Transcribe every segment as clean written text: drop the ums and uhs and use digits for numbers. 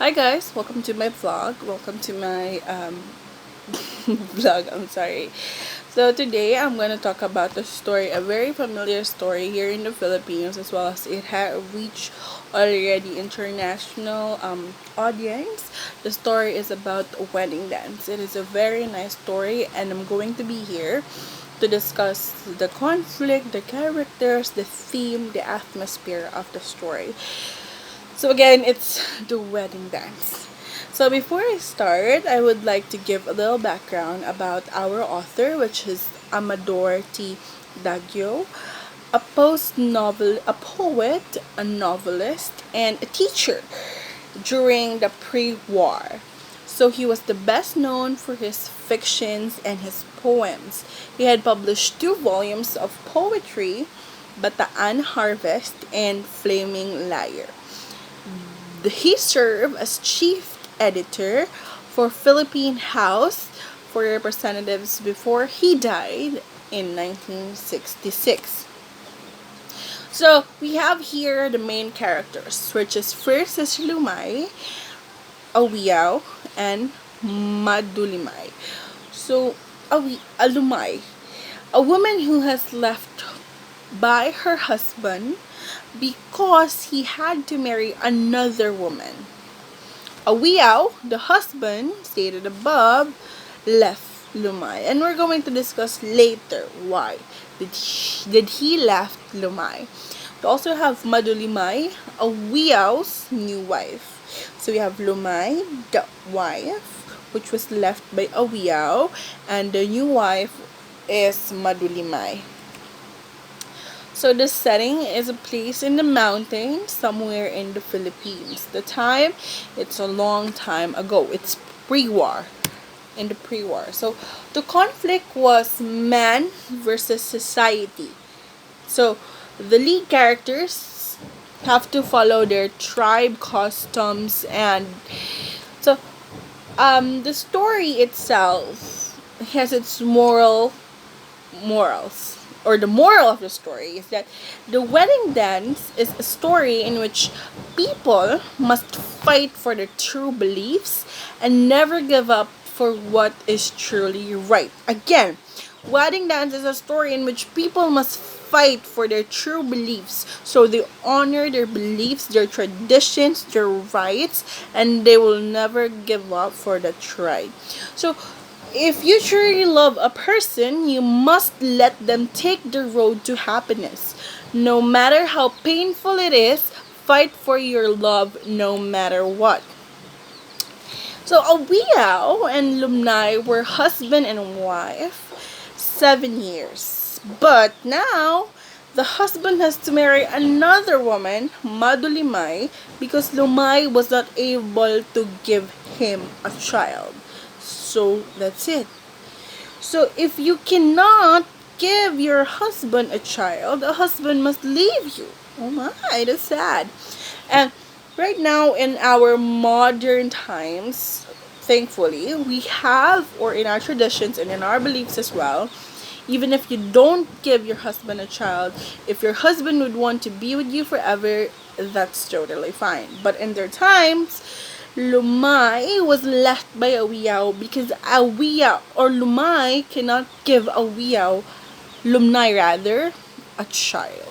Hi guys, welcome to my vlog. Welcome to my vlog. I'm sorry. So today I'm going to talk about a story, a very familiar story here in the Philippines, as well as it had reached already international audience. The story is about a wedding dance. It is a very nice story, and I'm going to be here to discuss the conflict, the characters, the theme, the atmosphere of the story. So again, it's the wedding dance. So before I start, I would like to give a little background about our author, which is Amador T. Daguio, a a poet, a novelist, and a teacher during the pre-war. So he was the best known for his fictions and his poems. He had published 2 volumes of poetry, Bataan Harvest and Flaming Lyre. He served as chief editor for Philippine House for Representatives before he died in 1966. So we have here the main characters, which is first is Lumay, Awiao, and Madulimay. So Lumay, a woman who has left by her husband because he had to marry another woman. Awiao, the husband, stated above, left Lumay. And we're going to discuss later why did he left Lumay. We also have Madulimay, Awiao's new wife. So we have Lumay, the wife, which was left by Awiao, and the new wife is Madulimay. So the setting is a place in the mountains somewhere in the Philippines. The time, it's a long time ago. It's pre-war. In the pre-war. So the conflict was man versus society. So the lead characters have to follow their tribe customs, and so the story itself has its morals, or the moral of the story is that the wedding dance is a story in which people must fight for their true beliefs and never give up for what is truly right. Again, wedding dance is a story in which people must fight for their true beliefs. So they honor their beliefs, their traditions, their rights, and they will never give up for the right. So if you truly love a person, you must let them take the road to happiness. No matter how painful it is, fight for your love no matter what. So Awiao and Lumnay were husband and wife 7 years. But now, the husband has to marry another woman, Madulimay, because Lumay was not able to give him a child. So that's it. So if you cannot give your husband a child, the husband must leave you. Oh my, that's sad. And right now in our modern times, thankfully, we have, or in our traditions and in our beliefs as well, even if you don't give your husband a child, if your husband would want to be with you forever, that's totally fine. But in their times, Lumay was left by Awiao because Awiao or Lumay cannot give Lumnay rather, a child.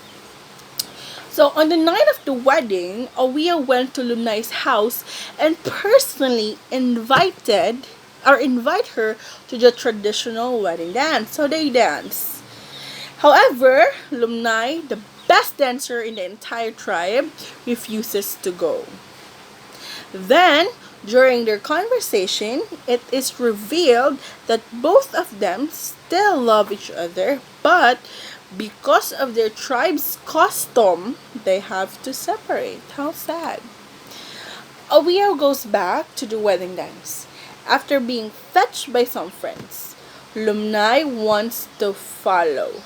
So on the night of the wedding, Awiao went to Lumnay's house and personally invite her to the traditional wedding dance. So they dance. However, Lumnay, the best dancer in the entire tribe, refuses to go. Then, during their conversation, it is revealed that both of them still love each other, but because of their tribe's custom, they have to separate. How sad. Awiao goes back to the wedding dance after being fetched by some friends. Lumnay wants to follow,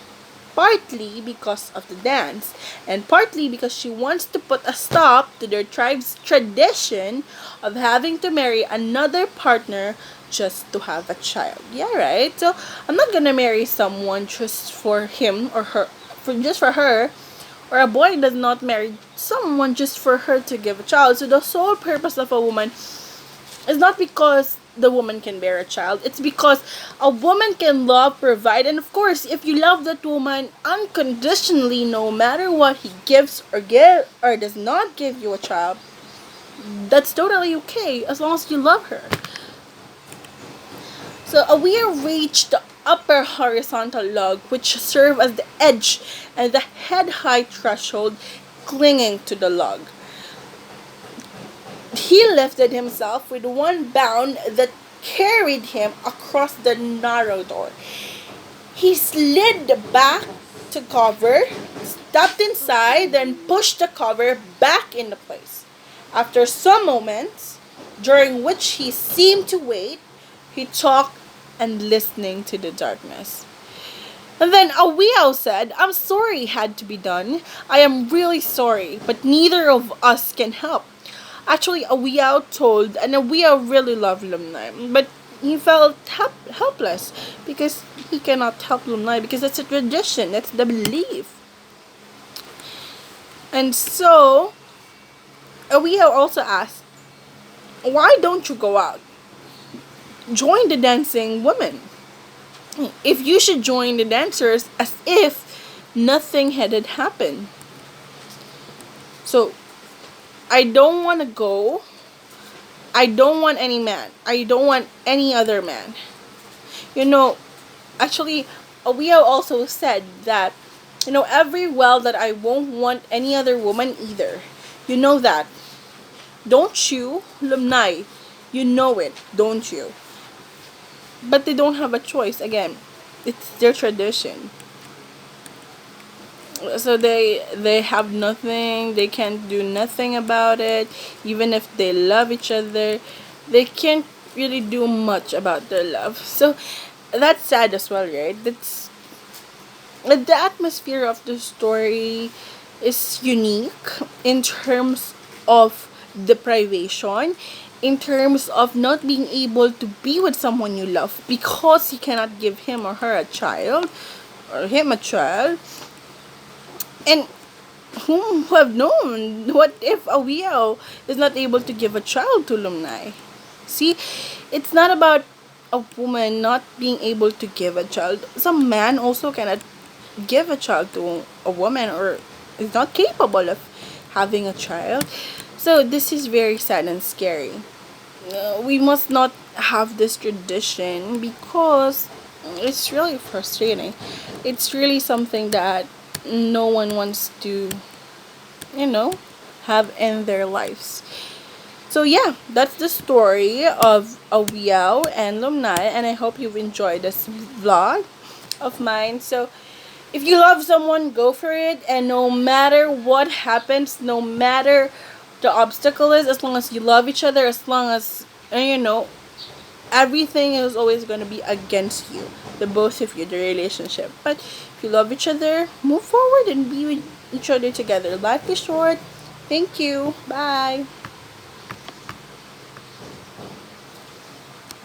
partly because of the dance, and partly because she wants to put a stop to their tribe's tradition of having to marry another partner just to have a child. Yeah, right? So I'm not gonna marry someone just for him or her, for just for her, or a boy does not marry someone just for her to give a child. So the sole purpose of a woman is not because the woman can bear a child. It's because a woman can love, provide, and of course, if you love that woman unconditionally, no matter what he gives or does not give you a child, that's totally okay as long as you love her. So we have reached the upper horizontal log, which serve as the edge and the head-height threshold clinging to the log. He lifted himself with one bound that carried him across the narrow door. He slid back to cover, stepped inside, then pushed the cover back into place. After some moments, during which he seemed to wait, he talked and listening to the darkness. And then Awiao said, I'm sorry it had to be done. I am really sorry, but neither of us can help. Actually, Awiao told, and Awiao really loved Lumnai, but he felt helpless because he cannot help Lumnai because it's a tradition, it's the belief. And so, Awiao also asked, why don't you go out? Join the dancing women. If you should join the dancers as if nothing had happened. So, I don't want to go. I don't want any man. I don't want any other man. You know, actually, Awiao also said that, every well that I won't want any other woman either. You know that. Don't you, Lumnai? You know it, don't you? But they don't have a choice. Again, it's their tradition. So they have nothing. They can't do nothing about it. Even if they love each other, they can't really do much about their love. So that's sad as well, right? That's the atmosphere of the story is unique in terms of deprivation, in terms of not being able to be with someone you love because you cannot give him or her a child or him a child. And whom have known, what if Awiao is not able to give a child to Lumnai? See, it's not about a woman not being able to give a child. Some man also cannot give a child to a woman or is not capable of having a child. So this is very sad and scary. We must not have this tradition because it's really frustrating. It's really something that no one wants to, you know, have in their lives. So yeah, that's the story of Awiao and Lumnai, and I hope you've enjoyed this vlog of mine. So if you love someone, go for it, and no matter what happens, no matter the obstacle is, as long as you love each other, as long as everything is always going to be against you, the both of you, the relationship. But if you love each other, move forward and be with each other together. Life is short. Thank you. Bye.